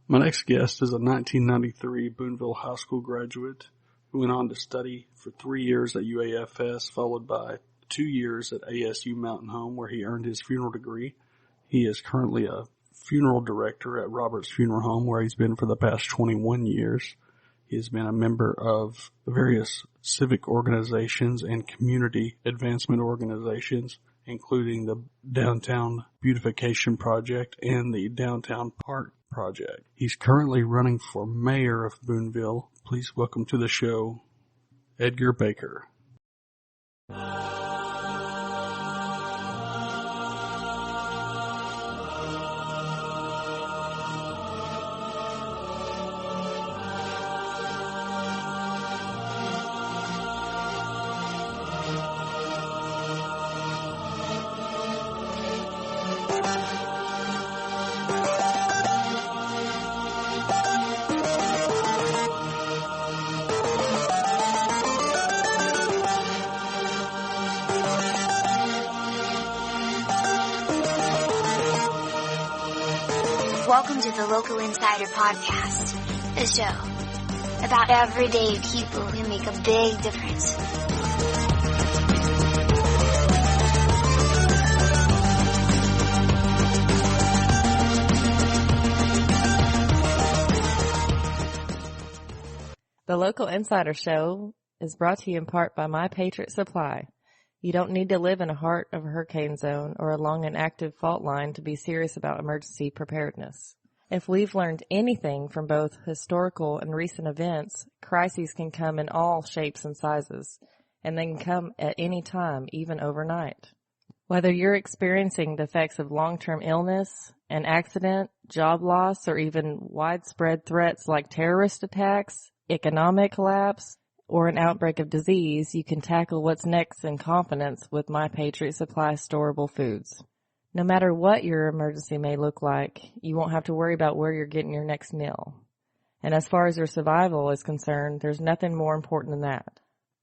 My next guest is a 1993 Booneville High School graduate who went on to study for 3 years at UAFS, followed by 2 years at ASU Mountain Home, where he earned his funeral degree. He is currently a funeral director at Roberts Funeral Home, where he's been for the past 21 years. He has been a member of various civic organizations and community advancement organizations, including the Downtown Beautification Project and the Downtown Park Project. He's currently running for mayor of Booneville. Please welcome to the show, Edgar Baker. Welcome to the Local Insider Podcast, a show about everyday people who make a big difference. The Local Insider Show is brought to you in part by My Patriot Supply. You don't need to live in the heart of a hurricane zone or along an active fault line to be serious about emergency preparedness. If we've learned anything from both historical and recent events, crises can come in all shapes and sizes, and they can come at any time, even overnight. Whether you're experiencing the effects of long-term illness, an accident, job loss, or even widespread threats like terrorist attacks, economic collapse, or an outbreak of disease, you can tackle what's next in confidence with My Patriot Supply storable foods. No matter what your emergency may look like, you won't have to worry about where you're getting your next meal. And as far as your survival is concerned, there's nothing more important than that.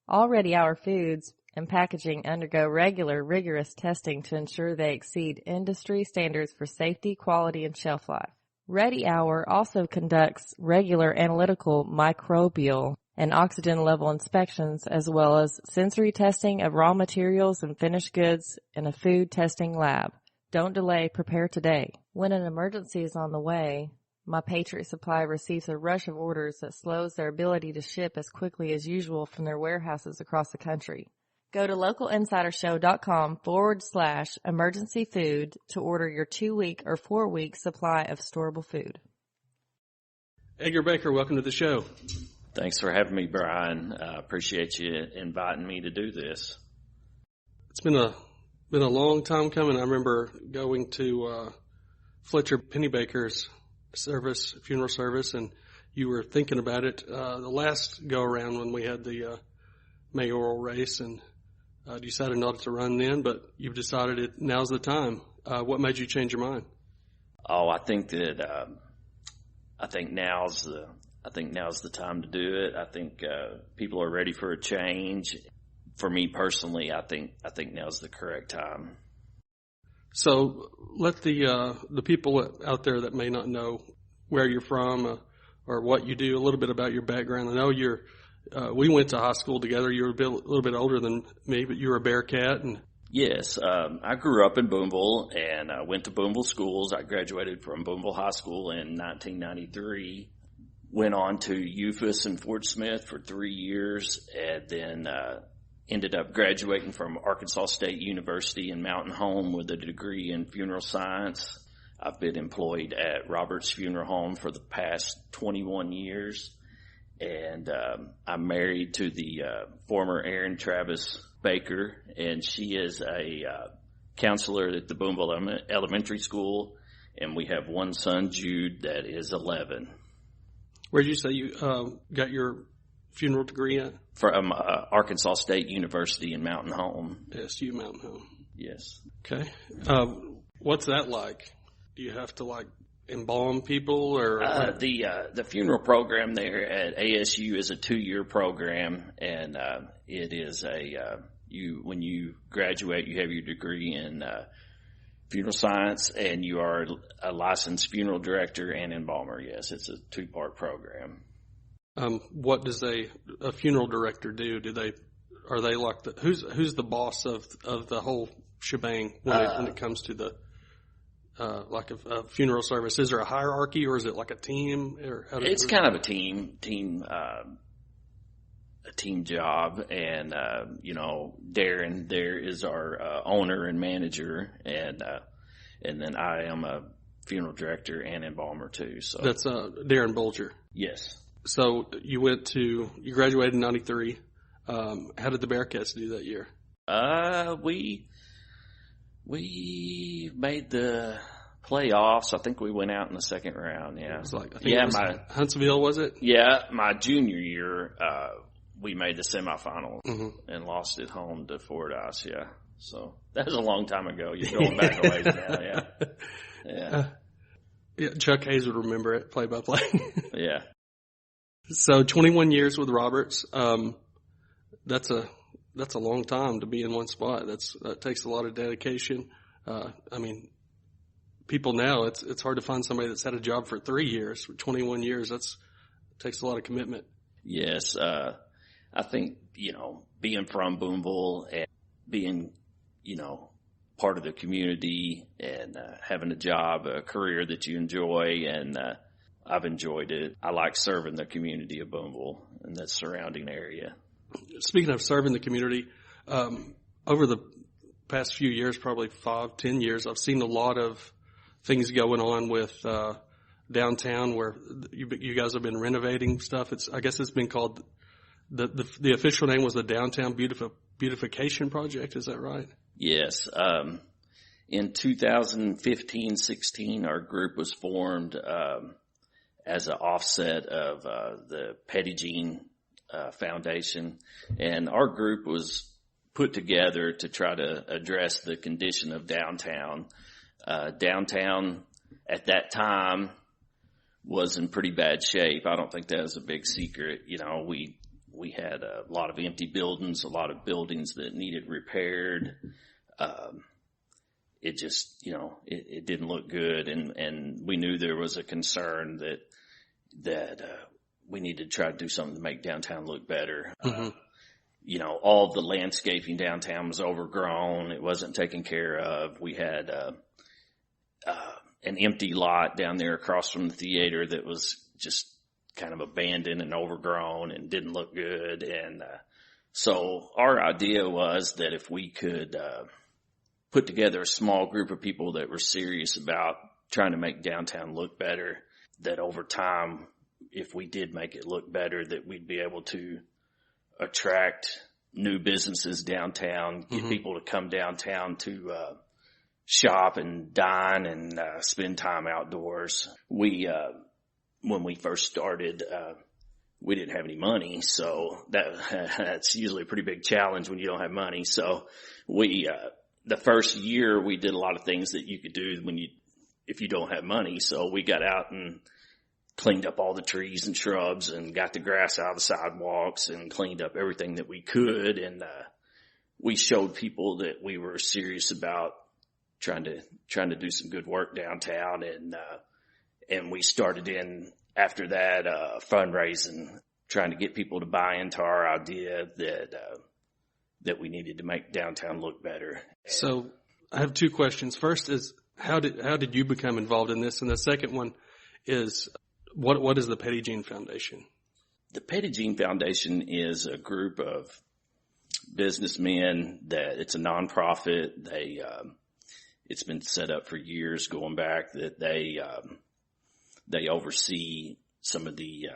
Already our foods and packaging undergo regular, rigorous testing to ensure they exceed industry standards for safety, quality, and shelf life. Ready Hour also conducts regular analytical microbial and oxygen level inspections, as well as sensory testing of raw materials and finished goods in a food testing lab. Don't delay, prepare today. When an emergency is on the way, My Patriot Supply receives a rush of orders that slows their ability to ship as quickly as usual from their warehouses across the country. Go to localinsidershow.com/emergency food to order your 2-week or 4-week supply of storable food. Edgar Baker, welcome to the show. Thanks for having me, Brian. I appreciate you inviting me to do this. It's been a long time coming. I remember going to Fletcher Pennybaker's funeral service, and you were thinking about it the last go around when we had the mayoral race, and decided not to run then, but you've decided now's the time. What made you change your mind? Oh, I think now's the time to do it. I think people are ready for a change. For me personally, I think now's the correct time. So let the people out there that may not know where you're from or what you do, a little bit about your background. I know we went to high school together. You were a little bit older than me, but you were a Bearcat. And yes, I grew up in Booneville and I went to Booneville schools. I graduated from Booneville High School in 1993. Went on to UFAS in Fort Smith for 3 years, and then ended up graduating from Arkansas State University in Mountain Home with a degree in funeral science. I've been employed at Roberts Funeral Home for the past 21 years, and I'm married to the former Erin Travis Baker, and she is a counselor at the Booneville Elementary School, and we have one son, Jude, that is 11. Where did you say you got your funeral degree at? From Arkansas State University in Mountain Home. ASU Mountain Home. Yes. Okay. What's that like? Do you have to embalm people or? The funeral program there at ASU is a 2-year program, and it is when you graduate, you have your degree in funeral science, and you are a licensed funeral director and embalmer. Yes, it's a 2-part program. What does a funeral director do? Are they like who's the boss of the whole shebang when it comes to the like a funeral service? Is there a hierarchy, or is it like a team? Or it's kind of a team job, and Darren there is our owner and manager, and then I am a funeral director and embalmer too. So that's Darren Bolger. Yes. So you graduated in '93. How did the Bearcats do that year? We made the playoffs. I think we went out in the second round. Yeah. It was Huntsville, was it? Yeah. My junior year, we made the semifinal and lost at home to Fordyce. Yeah. So that was a long time ago. You're going back a ways now. Yeah. Yeah. Yeah. Chuck Hayes would remember it play by play. Yeah. So 21 years with Roberts. That's a long time to be in one spot. That takes a lot of dedication. People now, it's hard to find somebody that's had a job for 3 years. For 21 years, takes a lot of commitment. Yes. I think, being from Booneville and being, part of the community and having a job, a career that you enjoy, and I've enjoyed it. I like serving the community of Booneville and the surrounding area. Speaking of serving the community, over the past few years, probably 5-10 years, I've seen a lot of things going on with downtown where you guys have been renovating stuff. I guess it's been called the official name was the Downtown Beautification Project. Is that right? Yes. In 2015-16, our group was formed as an offset of the Petty Jean Foundation, and our group was put together to try to address the condition of downtown. Downtown at that time was in pretty bad shape. I don't think that was a big secret. We had a lot of empty buildings, a lot of buildings that needed repaired. It just, it didn't look good, and we knew there was a concern that we needed to try to do something to make downtown look better. All of the landscaping downtown was overgrown. It wasn't taken care of. We had an empty lot down there across from the theater that was just kind of abandoned and overgrown and didn't look good. And so our idea was that if we could put together a small group of people that were serious about trying to make downtown look better, that over time, if we did make it look better, that we'd be able to attract new businesses downtown, get people to come downtown to shop and dine and spend time outdoors. When we first started, we didn't have any money, so that's usually a pretty big challenge when you don't have money. So the first year we did a lot of things that you could do if you don't have money. So we got out and cleaned up all the trees and shrubs and got the grass out of the sidewalks and cleaned up everything that we could. And we showed people that we were serious about trying to do some good work downtown. And we started in after that fundraising, trying to get people to buy into our idea that we needed to make downtown look better. So I have two questions. First is how did you become involved in this? And the second one is what is the Petty Jean Foundation? The Petty Jean Foundation is a group of businessmen that it's a nonprofit. It's been set up for years going back that they oversee some of the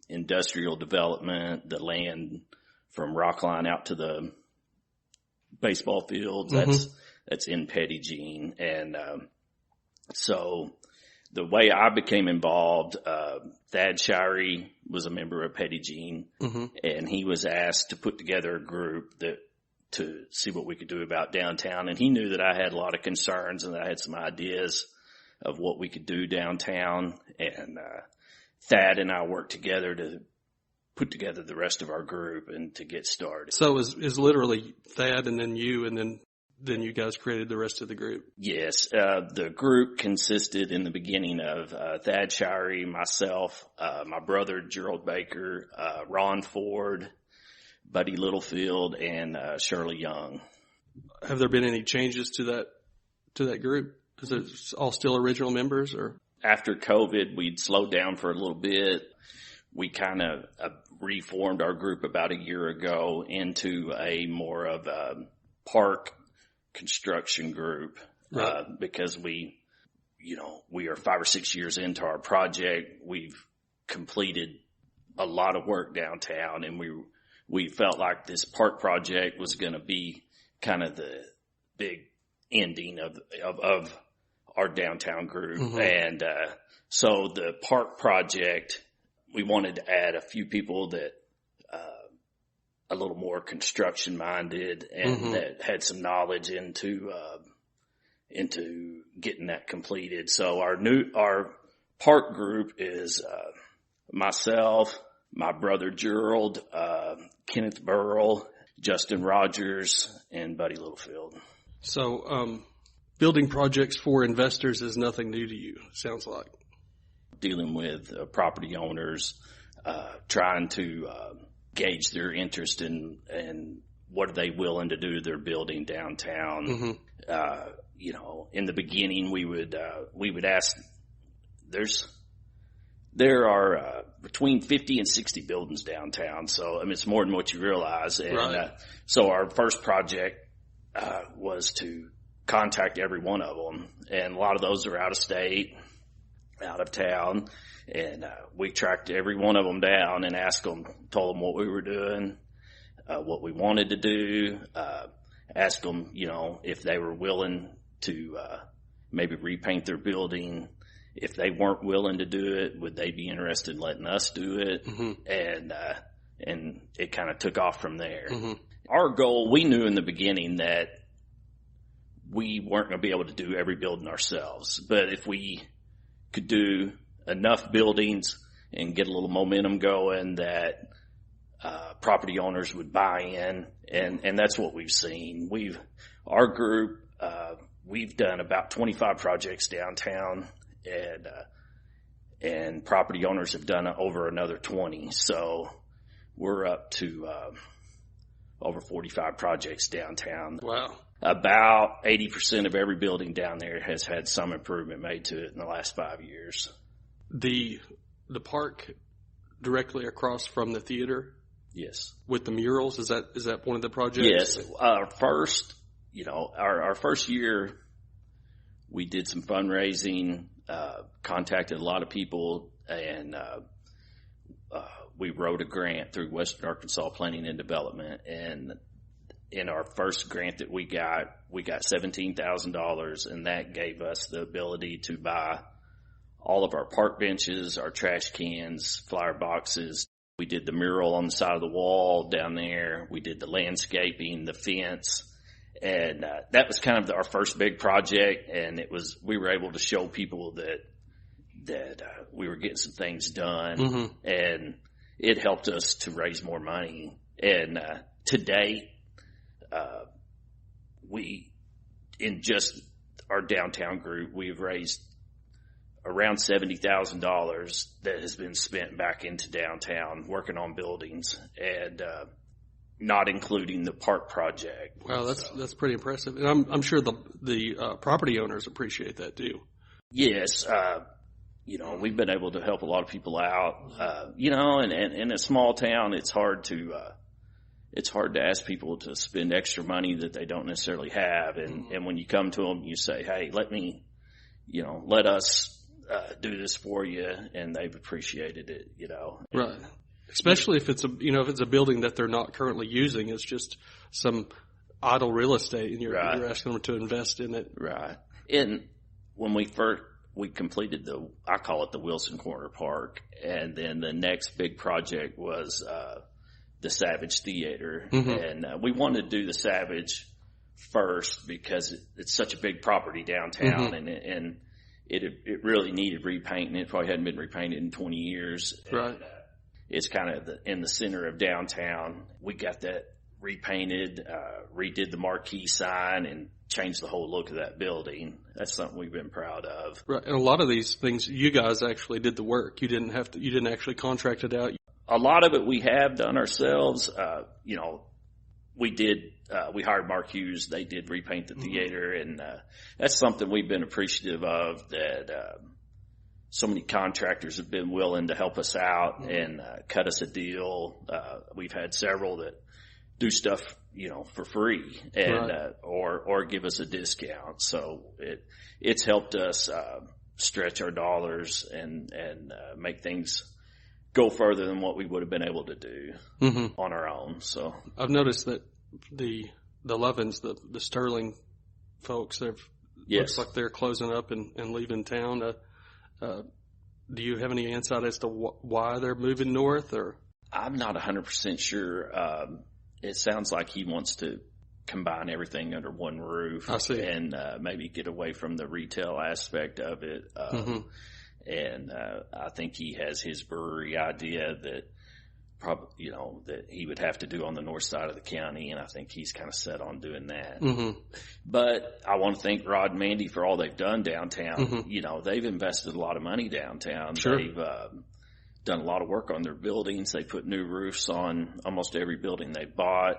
industrial development, the land from Rockline out to the baseball fields. That's in Petty Jean. And so the way I became involved, Thad Shirey was a member of Petty Jean, and he was asked to put together a group to see what we could do about downtown. And he knew that I had a lot of concerns and that I had some ideas of what we could do downtown. And Thad and I worked together to put together the rest of our group and to get started. So it was literally Thad and then you and then then you guys created the rest of the group. Yes. The group consisted in the beginning of Thad Shirey, myself, my brother Gerald Baker, Ron Ford, Buddy Littlefield, and Shirley Young. Have there been any changes to that group? Is it all still original members, or? After COVID, we'd slowed down for a little bit. We kind of reformed our group about a year ago into a more of a park construction group, right. Because we are 5 or 6 years into our project. We've completed a lot of work downtown, and we felt like this park project was going to be kind of the big ending of our downtown group. Mm-hmm. And so the park project, we wanted to add a few people that a little more construction minded and mm-hmm. that had some knowledge into getting that completed. So our park group is myself, my brother Gerald, Kenneth Burrell, Justin Rogers, and Buddy Littlefield. So building projects for investors is nothing new to you, sounds like. Dealing with property owners, trying to gauge their interest in what are they willing to do to their building downtown. Mm-hmm. In the beginning we would ask, there are between 50 and 60 buildings downtown. So, I mean, it's more than what you realize. And right. So our first project was to contact every one of them. And a lot of those are out of state, out of town. And we tracked every one of them down and told them what we were doing, what we wanted to do, asked them, if they were willing to maybe repaint their building. If they weren't willing to do it, would they be interested in letting us do it? Mm-hmm. And it kind of took off from there. Mm-hmm. Our goal, we knew in the beginning that we weren't going to be able to do every building ourselves, but if we could do enough buildings and get a little momentum going that property owners would buy in, and that's what we've seen. Our group, we've done about 25 projects downtown, and property owners have done over another 20. So we're up to over 45 projects downtown. Wow. About 80% of every building down there has had some improvement made to it in the last 5 years. The park directly across from the theater? Yes. With the murals, is that one of the projects? Yes. Our first year, we did some fundraising, contacted a lot of people, and we wrote a grant through Western Arkansas Planning and Development. And in our first grant that we got $17,000, and that gave us the ability to buy all of our park benches, our trash cans, flyer boxes. We did the mural on the side of the wall down there. We did the landscaping, the fence. And that was kind of our first big project, and we were able to show people that we were getting some things done, mm-hmm. and it helped us to raise more money. And to date, in just our downtown group, we've raised around $70,000 that has been spent back into downtown working on buildings, and not including the park project. Wow, that's pretty impressive. And I'm sure the property owners appreciate that too. Yes. We've been able to help a lot of people out. And in a small town, it's hard to ask people to spend extra money that they don't necessarily have. And when you come to them, you say, hey, let us do this for you. And they've appreciated it, Right. Especially if it's a building that they're not currently using, it's just some idle real estate, and you're asking them to invest in it. Right. And when we completed I call it the Wilson Corner Park, and then the next big project was the Savage Theater, mm-hmm. and we wanted to do the Savage first because it's such a big property downtown, mm-hmm. and it really needed repainting. It probably hadn't been repainted in 20 years. Right. It's kind of in the center of downtown. We got that repainted, redid the marquee sign, and changed the whole look of that building. That's something we've been proud of. Right. And a lot of these things, you guys actually did the work. You didn't actually contract it out. A lot of it we have done ourselves. We hired Mark Hughes. They did repaint the theater, and that's something we've been appreciative of, that so many contractors have been willing to help us out and cut us a deal. We've had several that do stuff, for free, and or give us a discount. So it's helped us stretch our dollars and make things go further than what we would have been able to do on our own. So I've noticed that the Lovins, the Sterling folks, looks like they're closing up and leaving town. Do you have any insight as to why they're moving north? Or I'm not 100% sure. It sounds like he wants to combine everything under one roof. I see. And maybe get away from the retail aspect of it. And I think he has his brewery idea that probably, that he would have to do on the north side of the county, and I think he's kind of set on doing that. But I want to thank Rod and Mandy for all they've done downtown. They've invested a lot of money downtown. Sure. They've done a lot of work on their buildings. They put new roofs on almost every building they bought.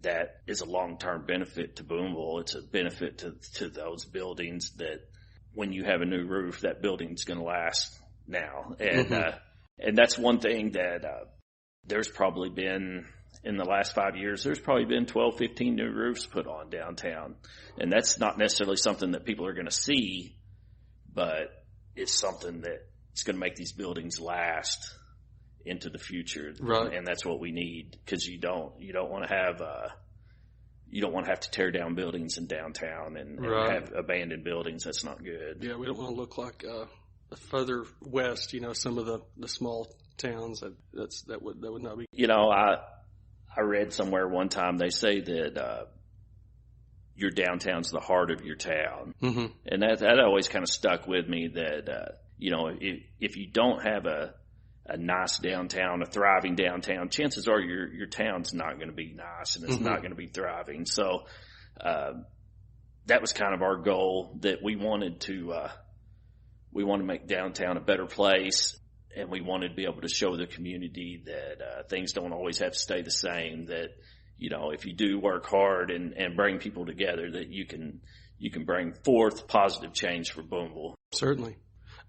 That is a long-term benefit to Booneville. It's a benefit to those buildings that when you have a new roof, that building's going to last now. And that's one thing that there's probably been, in the last 5 years, there's probably been 12, 15 new roofs put on downtown. And that's not necessarily something that people are going to see, but it's something that it's going to make these buildings last into the future. Right. And that's what we need, because you don't want to have to tear down buildings in downtown and have abandoned buildings. That's not good. Yeah, we don't want to look like further west, some of the small towns that would not be. I read somewhere one time they say that your downtown's the heart of your town, and that always kind of stuck with me. That if you don't have a nice downtown, a thriving downtown, chances are your town's not going to be nice and it's not going to be thriving. So that was kind of our goal, that we wanted to make downtown a better place. And we wanted to be able to show the community that things don't always have to stay the same, that, if you do work hard and bring people together, that you can bring forth positive change for Booneville. Certainly.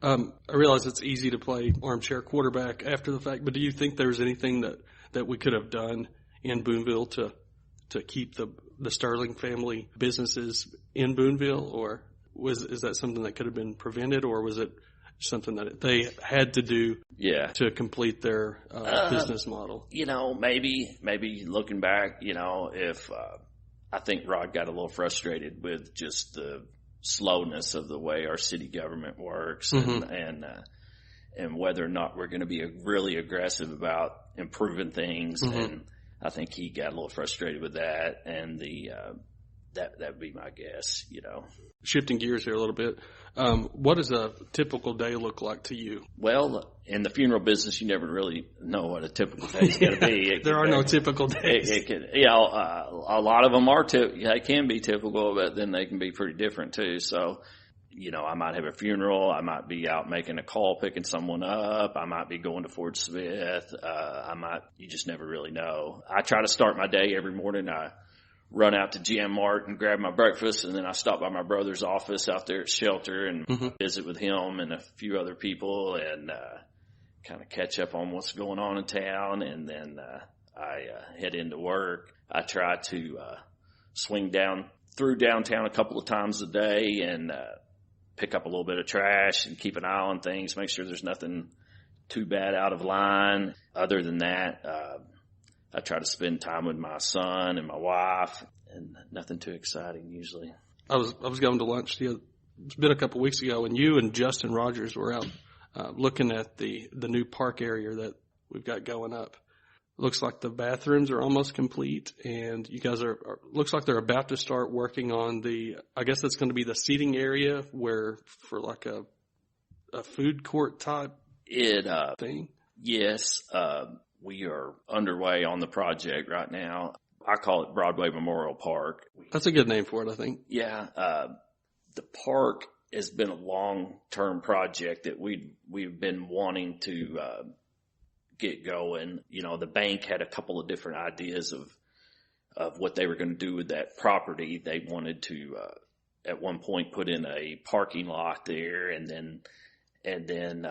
I realize it's easy to play armchair quarterback after the fact, but do you think there's anything that we could have done in Booneville to keep the Sterling family businesses in Booneville, or is that something that could have been prevented, or was it something that they had to do to complete their business model? Maybe looking back, if I think Rod got a little frustrated with just the slowness of the way our city government works, and whether or not we're going to be really aggressive about improving things. And I think he got a little frustrated with that, and that would be my guess. Shifting gears here a little bit, what does a typical day look like to you? Well, in the funeral business, you never really know what a typical day is going to be. There are no typical days. A lot of them they can be typical, but then they can be pretty different too. So, I might have a funeral. I might be out making a call, picking someone up. I might be going to Fort Smith. You just never really know. I try to start my day every morning. I run out to GM Mart and grab my breakfast, and then I stop by my brother's office out there at Shelter and visit with him and a few other people, and kind of catch up on what's going on in town. And then I head into work. I try to swing through downtown a couple of times a day and pick up a little bit of trash and keep an eye on things, make sure there's nothing too bad out of line. Other than that, I try to spend time with my son and my wife, and nothing too exciting usually. I was going to lunch it's been a couple of weeks ago, and you and Justin Rogers were out looking at the new park area that we've got going up. Looks like the bathrooms are almost complete, and you guys looks like they're about to start working on I guess that's going to be the seating area for like a food court type thing. Yes. We are underway on the project right now. I call it Broadway Memorial Park. That's a good name for it, I think. Yeah. The park has been a long-term project that we've been wanting to get going. You know, the bank had a couple of different ideas of what they were going to do with that property. They wanted to at one point put in a parking lot there, and then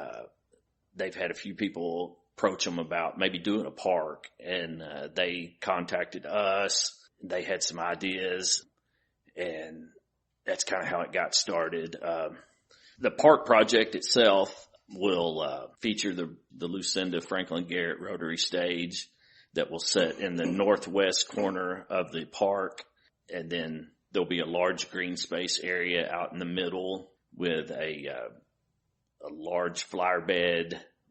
they've had a few people approach them about maybe doing a park, and they contacted us. They had some ideas, and that's kind of how it got started. The park project itself will feature the Lucinda Franklin Garrett Rotary Stage that will sit in the northwest corner of the park, and then there'll be a large green space area out in the middle with a large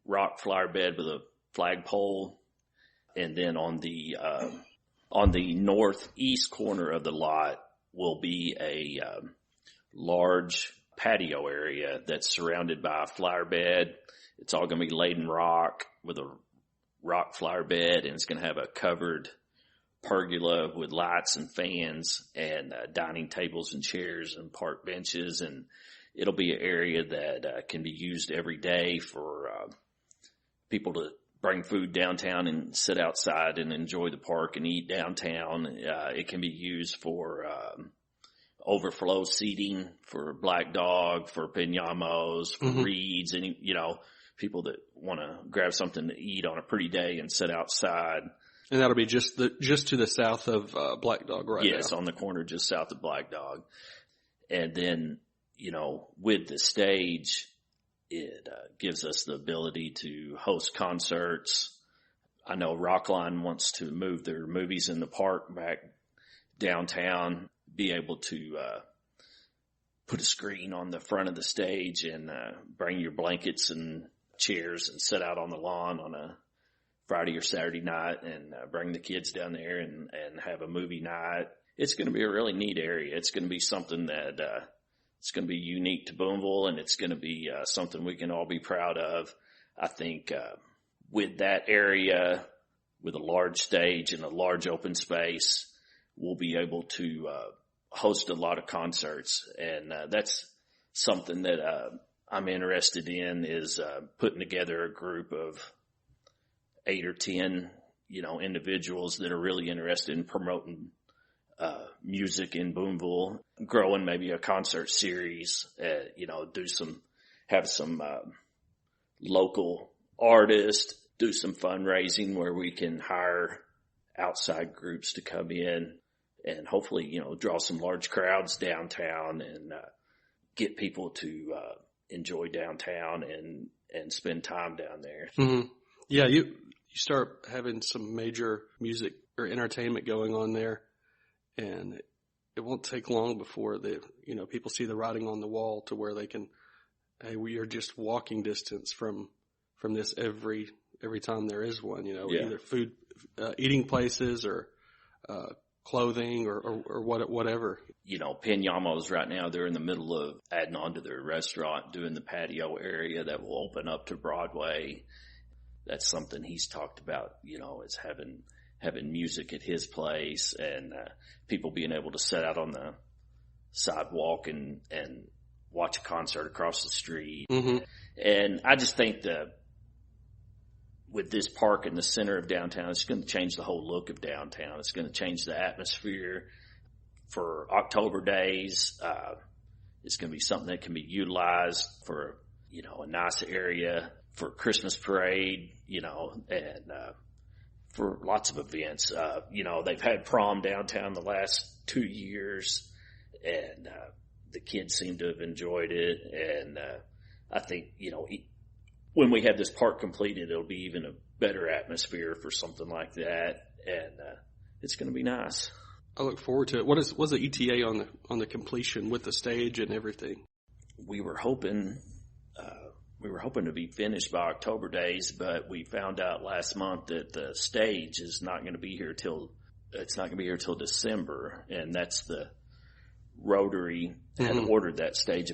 rock flower bed with a flagpole, and then on the northeast corner of the lot will be a large patio area that's surrounded by a flower bed. It's all going to be laid in rock with a rock flower bed, and it's going to have a covered pergola with lights and fans and dining tables and chairs and park benches, and it'll be an area that can be used every day for people to bring food downtown and sit outside and enjoy the park and eat downtown. It can be used for overflow seating for Black Dog, for Piñamos, for reeds, and, you know, people that want to grab something to eat on a pretty day and sit outside. And that'll be just to the south of Black Dog right now. Yes, on the corner just south of Black Dog. And then, you know, with the stage, it gives us the ability to host concerts. I know Rockline wants to move their movies in the park back downtown, be able to put a screen on the front of the stage and bring your blankets and chairs and sit out on the lawn on a Friday or Saturday night and bring the kids down there and have a movie night. It's going to be a really neat area. It's going to be something that it's going to be unique to Booneville, and it's going to be something we can all be proud of. I think with that area, with a large stage and a large open space, we'll be able to host a lot of concerts, and that's something that I'm interested in, is putting together a group of 8 or 10, you know, individuals that are really interested in promoting music in Booneville, growing maybe a concert series, you know, have some local artists, do some fundraising where we can hire outside groups to come in and hopefully, you know, draw some large crowds downtown and get people to enjoy downtown and spend time down there. Mm-hmm. Yeah, you start having some major music or entertainment going on there, and it won't take long before people see the writing on the wall to where they can, hey, we are just walking distance from this every time there is one, you know, yeah. Either food, eating places or clothing or whatever. You know, Piñamos right now, they're in the middle of adding on to their restaurant, doing the patio area that will open up to Broadway. That's something he's talked about, you know, is having music at his place and people being able to sit out on the sidewalk and watch a concert across the street. Mm-hmm. And I just think that with this park in the center of downtown, it's going to change the whole look of downtown. It's going to change the atmosphere for October days. It's going to be something that can be utilized for, you know, a nice area for Christmas parade, you know, and for lots of events. You know, they've had prom downtown the last 2 years, and the kids seem to have enjoyed it. And I think, you know, when we have this park completed, it'll be even a better atmosphere for something like that, and it's going to be nice. I look forward to it. What's the ETA on the completion with the stage and everything? We were hoping to be finished by October days, but we found out last month that the stage is not going to be here till December, and that's the Rotary had ordered that stage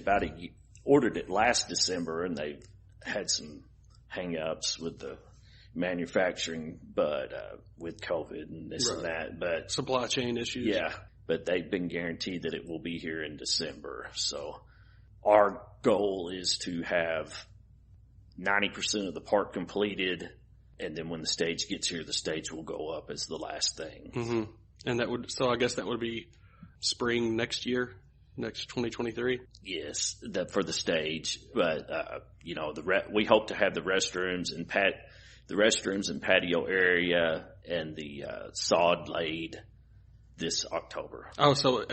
ordered it last December, and they've had some hang-ups with the manufacturing, but with COVID and this and that. But supply chain issues. Yeah, but they've been guaranteed that it will be here in December. So our goal is to have 90% of the park completed, and then when the stage gets here, the stage will go up as the last thing. Mm-hmm. And I guess that would be spring next year, next 2023? Yes, for the stage. But, we hope to have the restrooms and patio area and the sod laid this October. Oh, so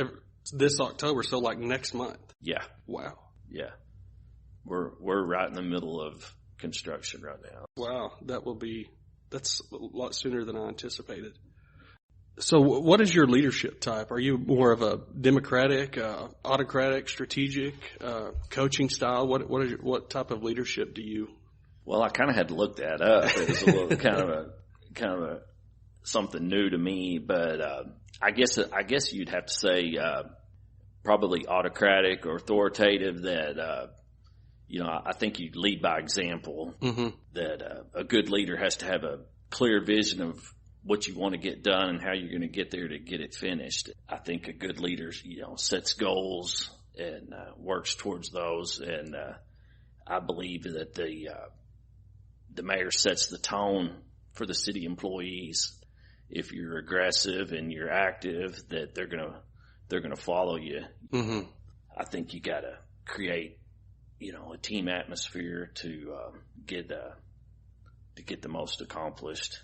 this October, so like next month? Yeah. Wow. Yeah. We're right in the middle of construction right now. Wow, that's a lot sooner than I anticipated. So what is your leadership type? Are you more of a democratic, autocratic, strategic, coaching style? What type of leadership do you? Well, I kind of had to look that up. It was a little kind of a something new to me, but I guess you'd have to say probably autocratic or authoritative. That I think you lead by example. Mm-hmm. That a good leader has to have a clear vision of what you want to get done and how you're going to get there to get it finished. I think a good leader, sets goals and works towards those. And I believe that the mayor sets the tone for the city employees. If you're aggressive and you're active, that they're gonna follow you. Mm-hmm. I think you got to create, a team atmosphere to get the most accomplished.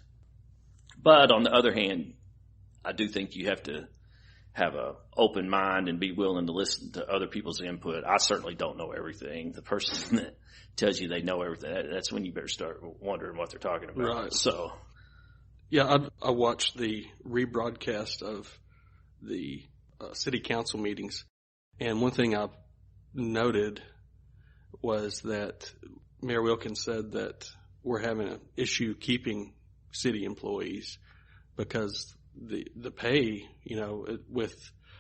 But on the other hand, I do think you have to have a open mind and be willing to listen to other people's input. I certainly don't know everything. The person that tells you they know everything, that's when you better start wondering what they're talking about. Right. So, yeah, I watched the rebroadcast of the city council meetings, and one thing I noted was that Mayor Wilkins said that we're having an issue keeping city employees because the pay, with,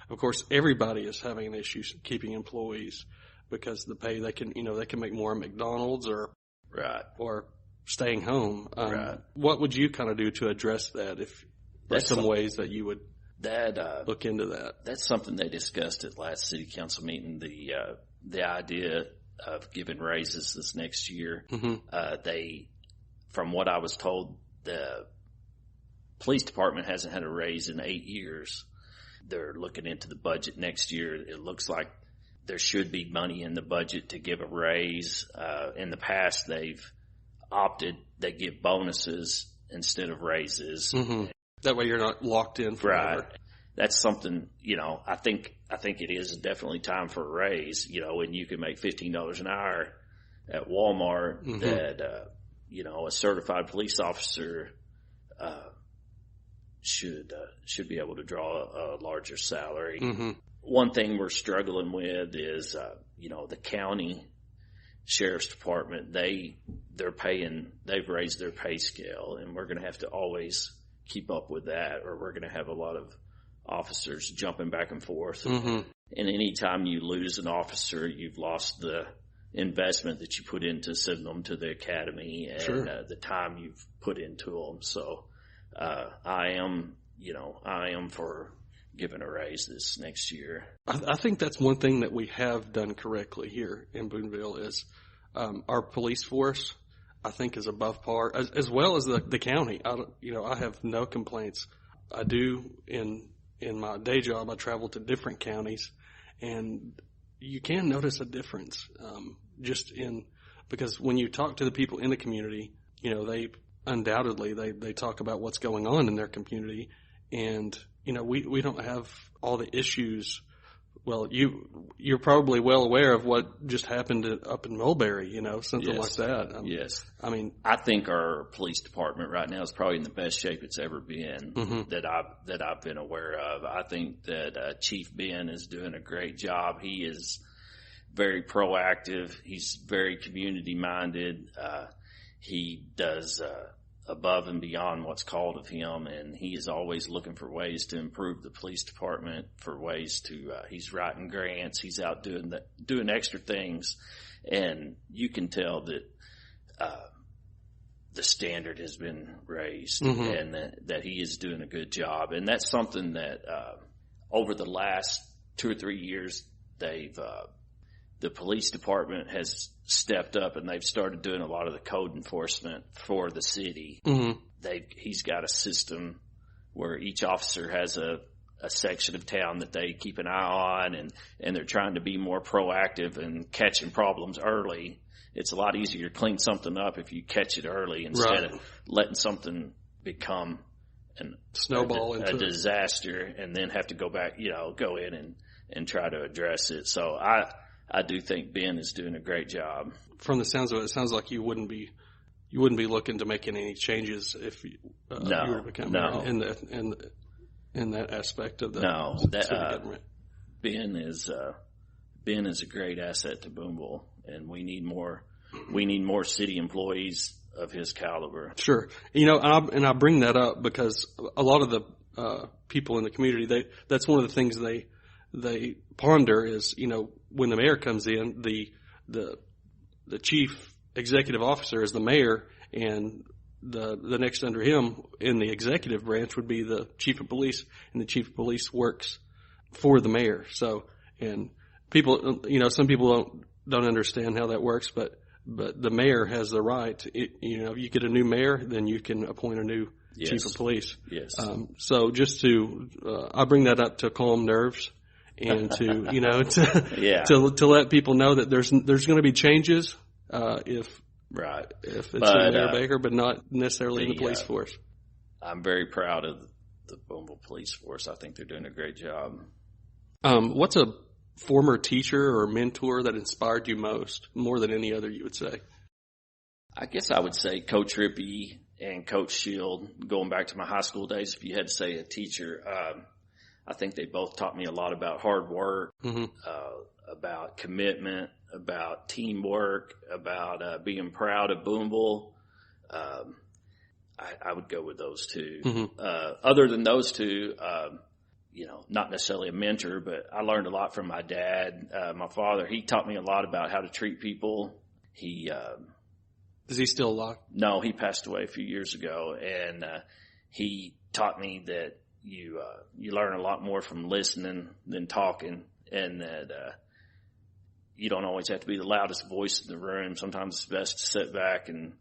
of course, everybody is having an issue keeping employees because the pay they can make more at McDonald's or staying home. What would you kind of do to address that? If there's some ways that you would look into that? That's something they discussed at last city council meeting. The idea of giving raises this next year. Mm-hmm. From what I was told, the police department hasn't had a raise in 8 years. They're looking into the budget next year. It looks like there should be money in the budget to give a raise. In the past, they give bonuses instead of raises. Mm-hmm. That way you're not locked in forever. Right. That's something, I think it is definitely time for a raise, and you can make $15 an hour at Walmart. Mm-hmm. That, a certified police officer, should be able to draw a larger salary. Mm-hmm. One thing we're struggling with is, the county sheriff's department, they've raised their pay scale, and we're going to have to always keep up with that, or we're going to have a lot of officers jumping back and forth. Mm-hmm. And anytime you lose an officer, you've lost the investment that you put into sending them to the academy and sure. The time you've put into them. So, I am for giving a raise this next year. I think that's one thing that we have done correctly here in Booneville is, our police force, I think, is above par, as well as the county. I have no complaints. I do in my day job, I travel to different counties, and you can notice a difference, because when you talk to the people in the community, they undoubtedly they talk about what's going on in their community, and we don't have all the issues. Well, you're probably well aware of what just happened up in Mulberry, something yes. like that. Yes. I think our police department right now is probably in the best shape it's ever been. Mm-hmm. that I've been aware of. I think that Chief Ben is doing a great job. He is very proactive. He's very community minded. He does above and beyond what's called of him, and he is always looking for ways to improve the police department, for ways to he's writing grants, he's out doing extra things, and you can tell that the standard has been raised, Mm-hmm. and that he is doing a good job. And that's something that, over the last 2 or 3 years, the police department has stepped up and they've started doing a lot of the code enforcement for the city. Mm-hmm. He's got a system where each officer has a section of town that they keep an eye on, and they're trying to be more proactive and catching problems early. It's a lot easier to clean something up if you catch it early instead of letting something become snowball into a disaster and then have to go back, go in and try to address it. So I do think Ben is doing a great job. From the sounds of it sounds like you wouldn't be looking to make any changes if you were to become mayor in that aspect of the city government. Ben is a great asset to Booneville, and we need more city employees of his caliber. Sure. And I bring that up because a lot of the people in the community, that's one of the things they ponder is, when the mayor comes in, the chief executive officer is the mayor, and the next under him in the executive branch would be the chief of police, and the chief of police works for the mayor. So, and people, some people don't understand how that works, but the mayor has the right. If you get a new mayor, then you can appoint a new chief of police. Yes. So just I bring that up to calm nerves and to let people know that there's going to be changes, if it's Mayor Baker, but not necessarily in the police force. I'm very proud of the Booneville police force. I think they're doing a great job. What's a former teacher or mentor that inspired you more than any other, you would say? I guess I would say Coach Rippey and Coach Shield, going back to my high school days. If you had to say a teacher, I think they both taught me a lot about hard work, mm-hmm. About commitment, about teamwork, about being proud of Booneville. I would go with those two. Mm-hmm. Other than those two, not necessarily a mentor, but I learned a lot from my dad. My father, he taught me a lot about how to treat people. Is he still alive? No, he passed away a few years ago, and he taught me that you learn a lot more from listening than talking, and that you don't always have to be the loudest voice in the room. Sometimes it's best to sit back and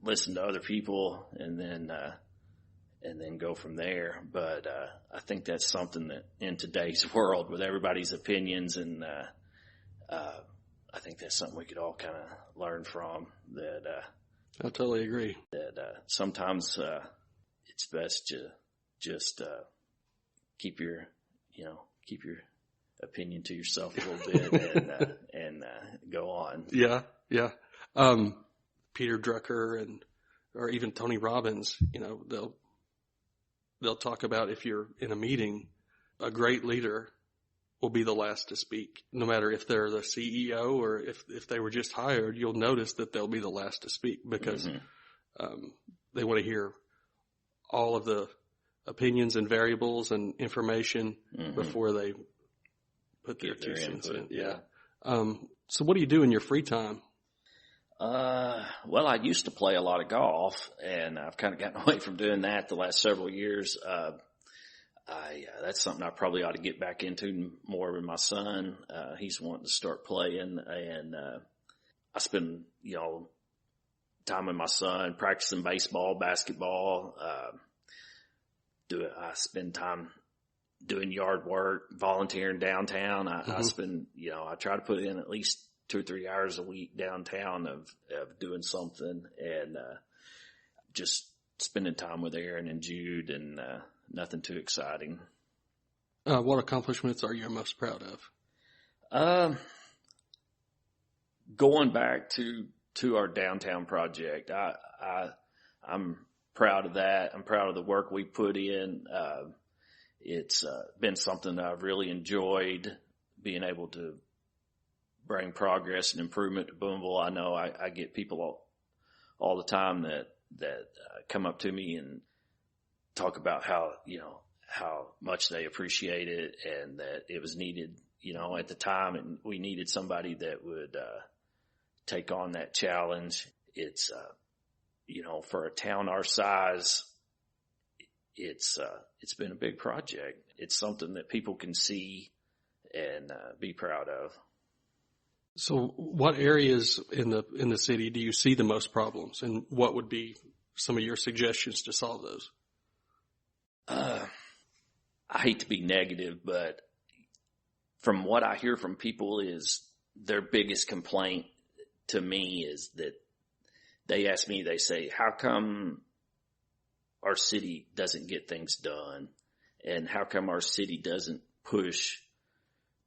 listen to other people, and then go from there. But I think that's something that in today's world with everybody's opinions, and I think that's something we could all kind of learn from. That I totally agree. That sometimes it's best to just keep your opinion to yourself a little bit and go on. Yeah. Peter Drucker or even Tony Robbins, they'll talk about, if you're in a meeting, a great leader will be the last to speak. No matter if they're the CEO or if they were just hired, you'll notice that they'll be the last to speak because mm-hmm. They want to hear all of the opinions and variables and information mm-hmm. before they put their 2 cents in. Yeah. So what do you do in your free time? Well, I used to play a lot of golf, and I've kind of gotten away from doing that the last several years. That's something I probably ought to get back into more with my son. He's wanting to start playing, and I spend, time with my son practicing baseball, basketball. I spend time doing yard work, volunteering downtown. I spend, I try to put in at least 2 or 3 hours a week downtown of doing something, and just spending time with Aaron and Jude, and nothing too exciting. What accomplishments are you most proud of? Going back to our downtown project, I'm proud of that. I'm proud of the work we put in. It's been something that I've really enjoyed, being able to bring progress and improvement to Booneville. I know I get people all the time that come up to me and talk about how much they appreciate it, and that it was needed, at the time, and we needed somebody that would take on that challenge. It's for a town our size, it's been a big project. It's something that people can see and be proud of. So what areas in the city do you see the most problems, and what would be some of your suggestions to solve those? I hate to be negative, but from what I hear from people is their biggest complaint to me is that they ask me, they say, how come our city doesn't get things done? And how come our city doesn't push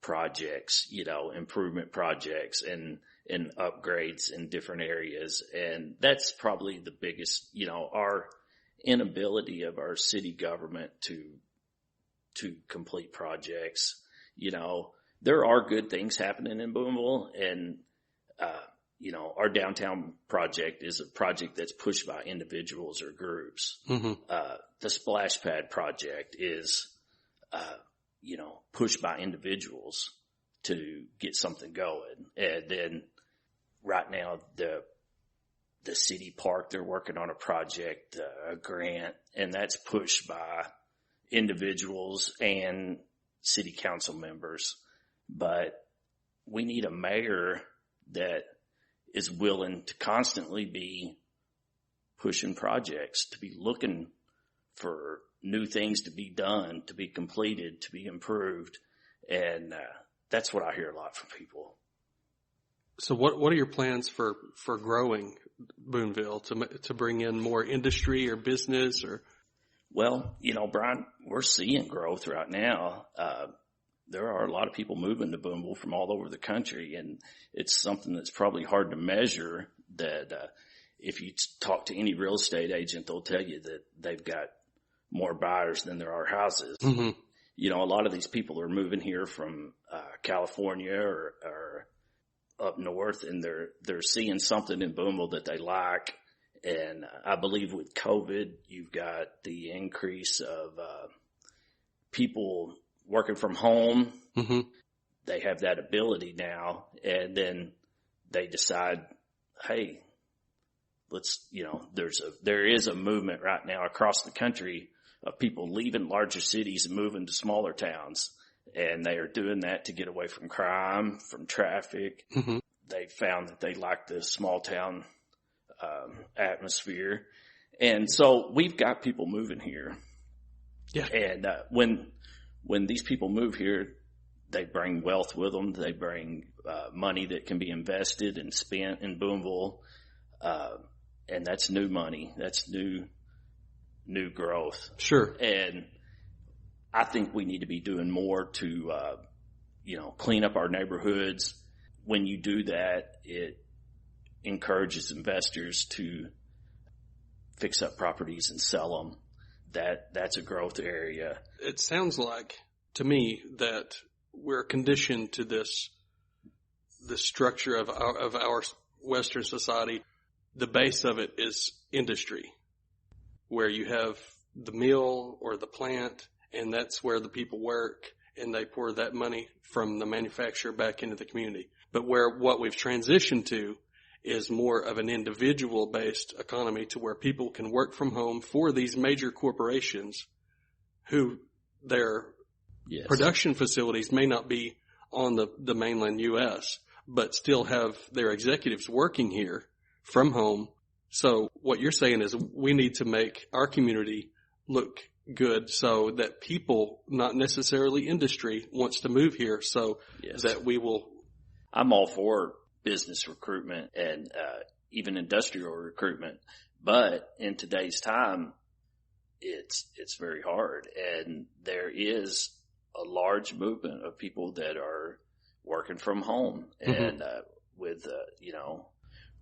projects, improvement projects and upgrades in different areas? And that's probably the biggest, our inability of our city government to complete projects. There are good things happening in Booneville, and, our downtown project is a project that's pushed by individuals or groups. Mm-hmm. The splash pad project is, pushed by individuals to get something going. And then right now, the city park, they're working on a project, a grant, and that's pushed by individuals and city council members. But we need a mayor that is willing to constantly be pushing projects, to be looking for new things to be done, to be completed, to be improved. And that's what I hear a lot from people. So what are your plans for growing Booneville, to bring in more industry or business or? Well, Brian, we're seeing growth right now. There are a lot of people moving to Booneville from all over the country, and it's something that's probably hard to measure. That if you talk to any real estate agent, they'll tell you that they've got more buyers than there are houses. Mm-hmm. A lot of these people are moving here from California or up north, and they're seeing something in Booneville that they like. And I believe with COVID, you've got the increase of people working from home. Mm-hmm. They have that ability now, and then they decide, hey, there is a movement right now across the country of people leaving larger cities and moving to smaller towns. And they are doing that to get away from crime, from traffic. Mm-hmm. They found that they like the small town atmosphere. And so we've got people moving here. Yeah. And when these people move here, they bring wealth with them. They bring money that can be invested and spent in Booneville. And that's new money. That's new growth. Sure. And I think we need to be doing more to, clean up our neighborhoods. When you do that, it encourages investors to fix up properties and sell them. That's a growth area. It sounds like to me that we're conditioned to the structure of our Western society. The base of it is industry, where you have the mill or the plant, and that's where the people work, and they pour that money from the manufacturer back into the community. But what we've transitioned to is more of an individual-based economy, to where people can work from home for these major corporations who their production facilities may not be on the mainland U.S., but still have their executives working here from home. So what you're saying is we need to make our community look good so that people, not necessarily industry, wants to move here, so that we will. I'm all for business recruitment and even industrial recruitment, but in today's time, it's very hard, and there is a large movement of people that are working from home, mm-hmm. and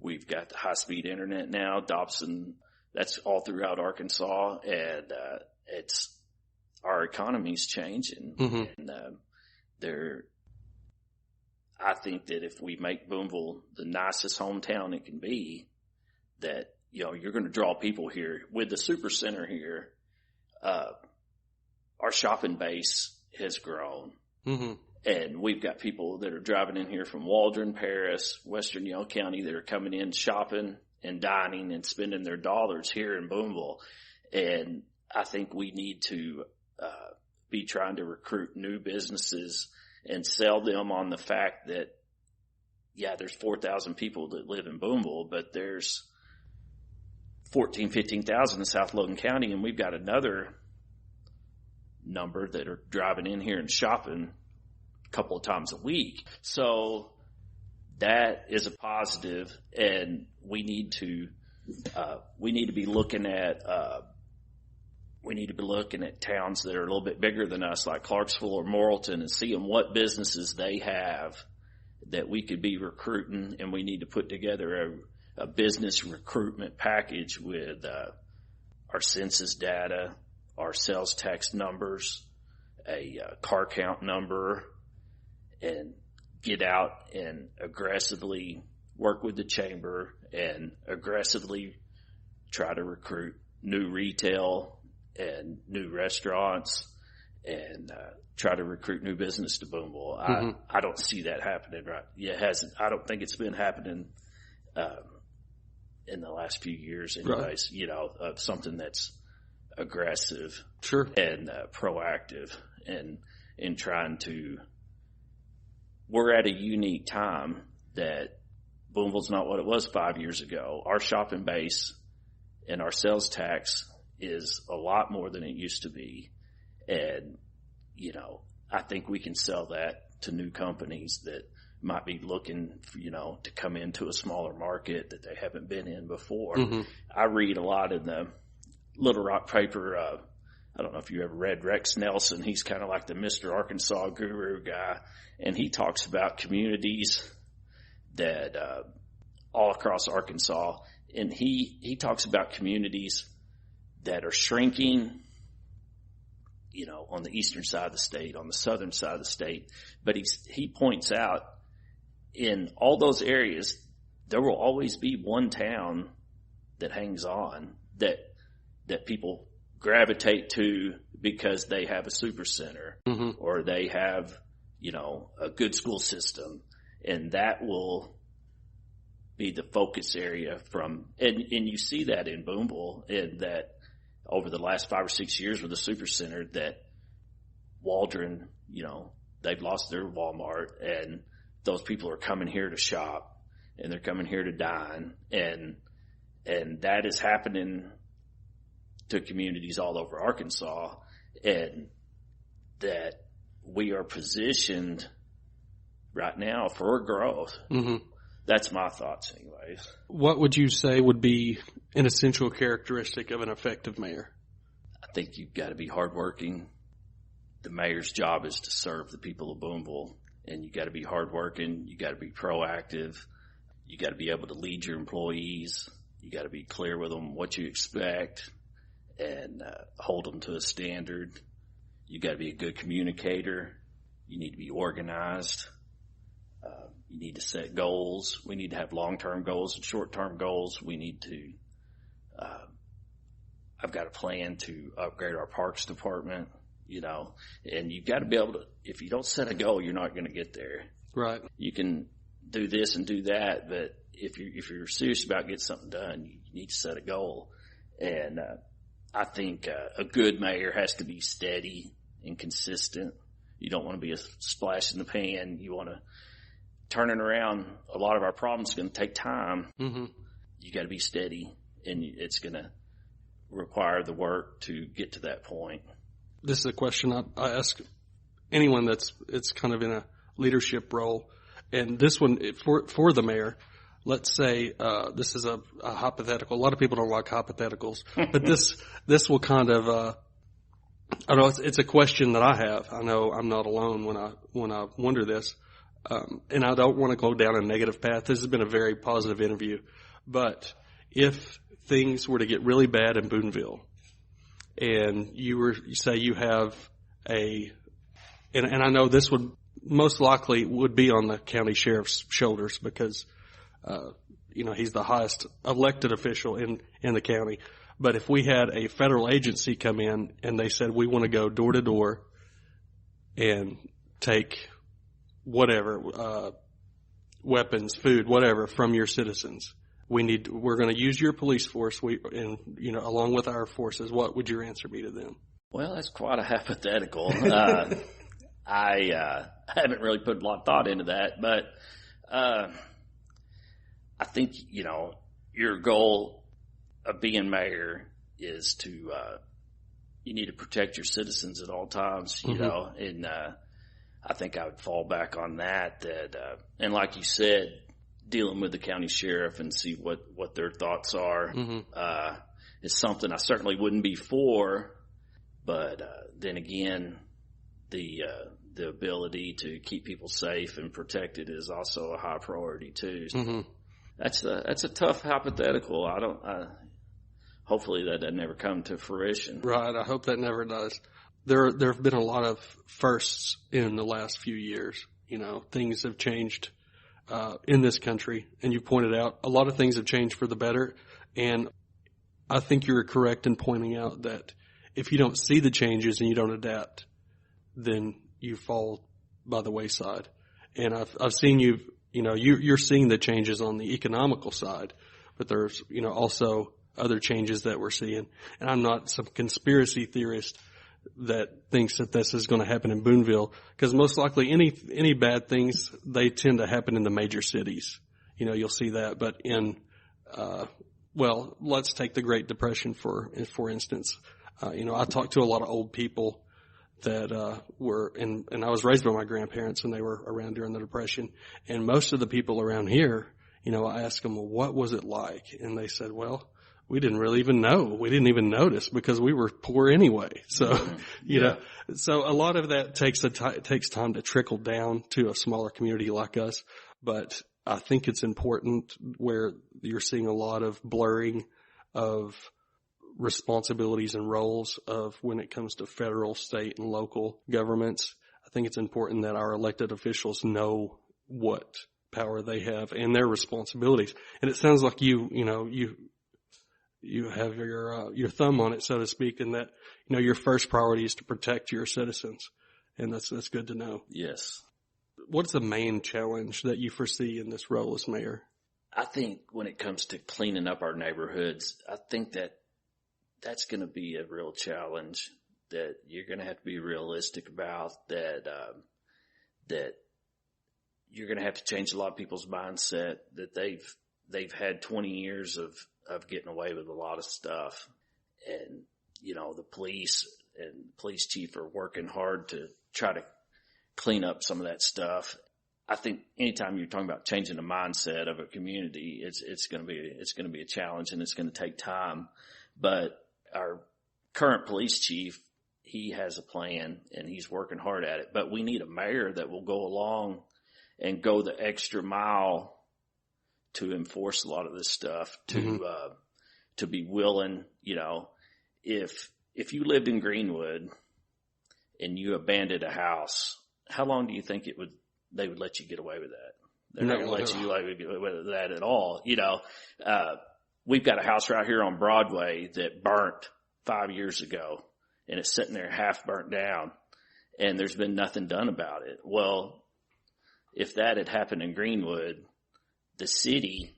we've got the high-speed internet now. Dobson, that's all throughout Arkansas, and our economy's changing, mm-hmm. and I think that if we make Booneville the nicest hometown it can be, that, you're going to draw people here. With the super center here, our shopping base has grown. Mm-hmm. And we've got people that are driving in here from Waldron, Paris, Western Yell County that are coming in shopping and dining and spending their dollars here in Booneville. And I think we need to be trying to recruit new businesses and sell them on the fact that, yeah, there's 4,000 people that live in Booneville, but there's 14, 15,000 in South Logan County, and we've got another number that are driving in here and shopping a couple of times a week. So that is a positive, and we need to be looking at towns that are a little bit bigger than us, like Clarksville or Morrilton, and seeing what businesses they have that we could be recruiting, and we need to put together a business recruitment package with our census data, our sales tax numbers, a car count number, and get out and aggressively work with the chamber and aggressively try to recruit new retail and new restaurants and try to recruit new business to Booneville. Mm-hmm. I don't see that happening, right? Yeah, it hasn't. I don't think it's been happening in the last few years anyways, right. Of something that's aggressive, sure, and proactive, and in trying to. We're at a unique time that Booneville's not what it was 5 years ago. Our shopping base and our sales tax is a lot more than it used to be, and I think we can sell that to new companies that might be looking, to come into a smaller market that they haven't been in before. Mm-hmm. I read a lot in the Little Rock paper. I don't know if you ever read Rex Nelson. He's kind of like the Mr. Arkansas guru guy. And he talks about communities that, all across Arkansas. And he talks about communities that are shrinking, on the eastern side of the state, on the southern side of the state. But he points out in all those areas, there will always be one town that hangs on that people gravitate to because they have a super center, mm-hmm. or they have, a good school system, and that will be the focus area and you see that in Booneville, and that over the last 5 or 6 years with the super center, that Waldron, they've lost their Walmart, and those people are coming here to shop, and they're coming here to dine, and that is happening to communities all over Arkansas, and that we are positioned right now for growth. Mm-hmm. That's my thoughts anyways. What would you say would be an essential characteristic of an effective mayor? I think you've got to be hardworking. The mayor's job is to serve the people of Booneville, and you got to be hardworking. You got to be proactive. You got to be able to lead your employees. You got to be clear with them what you expect and hold them to a standard. You got to be a good communicator. You need to be organized. You need to set goals. We need to have long-term goals and short-term goals. We need to, I've got a plan to upgrade our parks department, and you've got to be able to, if you don't set a goal, you're not going to get there. Right. You can do this and do that, but if you're serious about getting something done, you need to set a goal. And, I think, a good mayor has to be steady and consistent. You don't want to be a splash in the pan. You want to turn it around. A lot of our problems are going to take time. Mm-hmm. You got to be steady, and it's going to require the work to get to that point. This is a question I ask anyone it's kind of in a leadership role. And this one, for the mayor, let's say this is a hypothetical. A lot of people don't like hypotheticals, but this will kind of I don't know. It's a question that I have. I know I'm not alone when I wonder this, and I don't want to go down a negative path. This has been a very positive interview, but if things were to get really bad in Booneville, and you say you have and I know this would most likely would be on the county sheriff's shoulders because he's the highest elected official in the county. But if we had a federal agency come in and they said, we want to go door to door and take whatever, weapons, food, whatever from your citizens, we're going to use your police force, along with our forces. What would your answer be to them? Well, that's quite a hypothetical. I haven't really put a lot of thought into that, but I think, your goal of being mayor is to, you need to protect your citizens at all times, and I think I would fall back on that, and like you said, dealing with the county sheriff and see what their thoughts are, is something I certainly wouldn't be for, but, then again, the ability to keep people safe and protected is also a high priority too. Mm-hmm. That's a tough hypothetical. Hopefully that doesn't ever come to fruition. Right. I hope that never does. There have been a lot of firsts in the last few years. Things have changed, in this country, and you pointed out a lot of things have changed for the better. And I think you're correct in pointing out that if you don't see the changes and you don't adapt, then you fall by the wayside. And I've seen you're seeing the changes on the economical side, but there's, also other changes that we're seeing. And I'm not some conspiracy theorist that thinks that this is going to happen in Booneville, because most likely any bad things, they tend to happen in the major cities. You'll see that. But let's take the Great Depression for instance. I talked to a lot of old people that and I was raised by my grandparents, and they were around during the Depression. And most of the people around here, I asked them, well, what was it like? And they said, well, we didn't really even know. We didn't even notice because we were poor anyway. So, so a lot of that takes time to trickle down to a smaller community like us. But I think it's important where you're seeing a lot of blurring of responsibilities and roles of when it comes to federal, state, and local governments. I think it's important that our elected officials know what power they have and their responsibilities. And it sounds like you have your thumb on it, so to speak, and that, your first priority is to protect your citizens. And that's good to know. Yes. What's the main challenge that you foresee in this role as mayor? I think when it comes to cleaning up our neighborhoods, I think that's going to be a real challenge that you're going to have to be realistic about, that you're going to have to change a lot of people's mindset, that they've had 20 years of getting away with a lot of stuff. And, the police and police chief are working hard to try to clean up some of that stuff. I think anytime you're talking about changing the mindset of a community, it's going to be a challenge, and it's going to take time. But our current police chief, he has a plan and he's working hard at it. But we need a mayor that will go along and go the extra mile to enforce a lot of this stuff, to be willing, if you lived in Greenwood and you abandoned a house, how long do you think they would let you get away with that? They're not going to let you get away with that at all. We've got a house right here on Broadway that burnt 5 years ago, and it's sitting there half burnt down, and there's been nothing done about it. Well, if that had happened in Greenwood, the city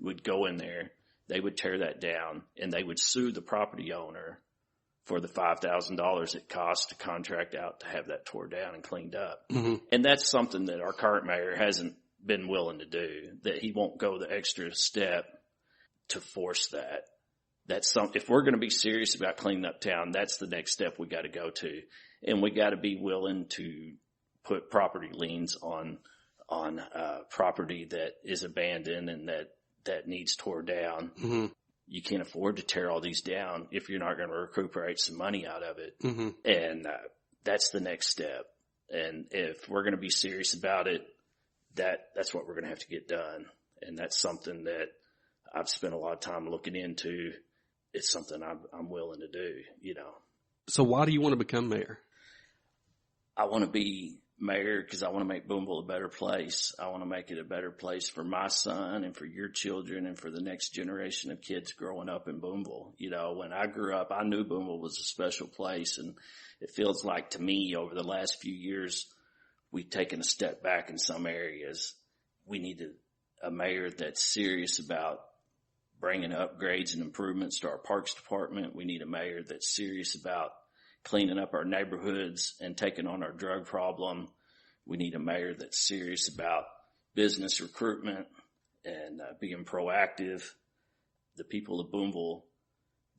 would go in there, they would tear that down, and they would sue the property owner for the $5,000 it costs to contract out to have that tore down and cleaned up. Mm-hmm. And that's something that our current mayor hasn't been willing to do, that he won't go the extra step to force that. If we're going to be serious about cleaning up town, that's the next step we got to go to. And we got to be willing to put property liens on property that is abandoned and that needs tore down. Mm-hmm. You can't afford to tear all these down if you're not going to recuperate some money out of it. Mm-hmm. And that's the next step. And if we're going to be serious about it, that's what we're going to have to get done. And that's something that I've spent a lot of time looking into. It's something I'm willing to do, So why do you want to become mayor? I want to be mayor because I want to make Booneville a better place. I want to make it a better place for my son and for your children and for the next generation of kids growing up in Booneville. When I grew up, I knew Booneville was a special place, and it feels like to me over the last few years, we've taken a step back in some areas. We need a mayor that's serious about bringing upgrades and improvements to our parks department. We need a mayor that's serious about cleaning up our neighborhoods and taking on our drug problem. We need a mayor that's serious about business recruitment and being proactive. The people of Booneville,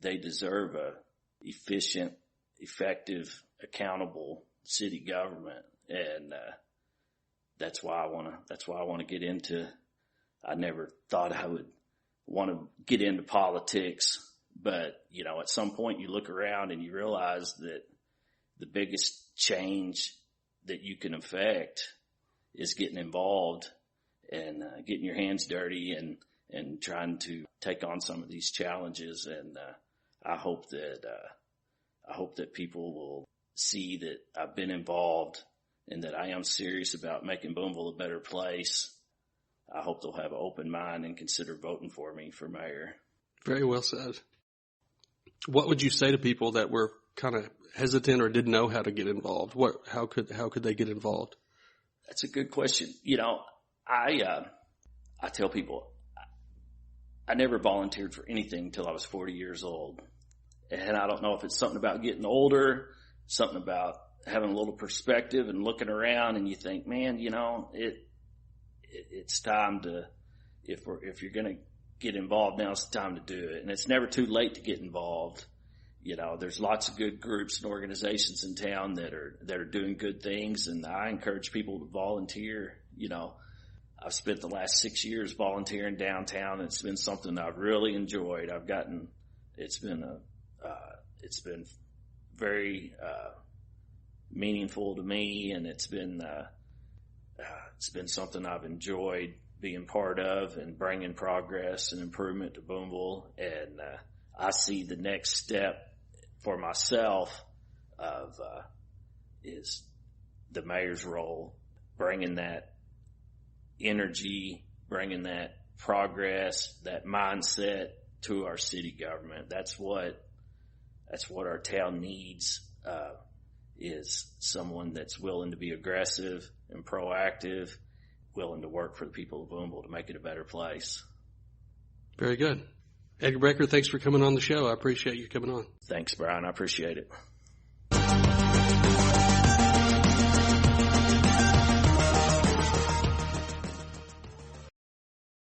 they deserve a efficient, effective, accountable city government, and that's why I want to get into. I never thought I would want to get into politics, but at some point you look around and you realize that the biggest change that you can affect is getting involved and getting your hands dirty and trying to take on some of these challenges. And I hope that people will see that I've been involved and that I am serious about making Booneville a better place. I hope they'll have an open mind and consider voting for me for mayor. Very well said. What would you say to people that were kind of hesitant or didn't know how to get involved? How could they get involved? That's a good question. I tell people I never volunteered for anything until I was 40 years old. And I don't know if it's something about getting older, something about having a little perspective and looking around, and you think, man, it's time to, if you're going to get involved, now it's time to do it. And it's never too late to get involved. There's lots of good groups and organizations in town that are doing good things, and I encourage people to volunteer. I've spent the last 6 years volunteering downtown, and it's been something I've really enjoyed. It's been very meaningful to me, and it's been something I've enjoyed being part of and bringing progress and improvement to Booneville. And I see the next step for myself is the mayor's role, bringing that energy, bringing that progress, that mindset to our city government. That's what our town needs, is someone that's willing to be aggressive and proactive, willing to work for the people of Booneville to make it a better place. Very good. Edgar Baker, thanks for coming on the show. I appreciate you coming on. Thanks, Brian. I appreciate it.